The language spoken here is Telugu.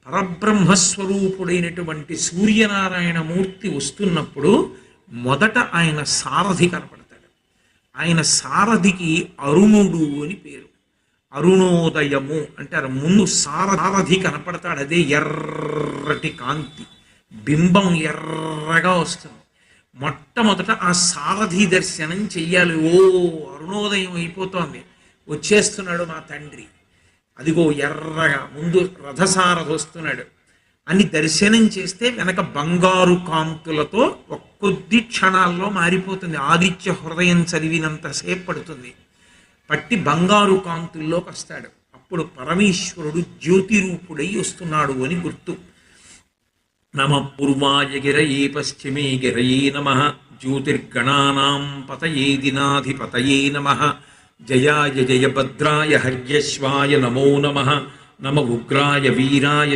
పరబ్రహ్మస్వరూపుడైనటువంటి సూర్యనారాయణమూర్తి వస్తున్నప్పుడు మొదట ఆయన సారథి కనపడతాడు. ఆయన సారథికి అరుణుడు అని పేరు. అరుణోదయము అంటారు. ముందు సారథి కనపడతాడు. అదే ఎర్రటి కాంతి, బింబం ఎర్రగా వస్తుంది. మొట్టమొదట ఆ సారథి దర్శనం చెయ్యాలి. ఓ అరుణోదయం అయిపోతోంది, వచ్చేస్తున్నాడు మా తండ్రి, అదిగో ఎర్రగా ముందు రథసారథి వస్తున్నాడు అని దర్శనం చేస్తే వెనక బంగారు కాంతులతో కొద్ది క్షణాల్లో మారిపోతుంది. ఆదిత్య హృదయం చదివినంతసేపు పడుతుంది. పట్టి బంగారు కాంతుల్లోకి వస్తాడు. అప్పుడు పరమేశ్వరుడు జ్యోతి రూపుడై వస్తున్నాడు అని గుర్తు. నమ పూర్వాయ గిరయే పశ్చిమే గిరయే నమ జ్యోతిర్గణానాం పతయే దినాధిపతయే నమ జయాయ జయభద్రాయ హర్యశ్వాయ నమో నమ నమ ఉగ్రాయ వీరాయ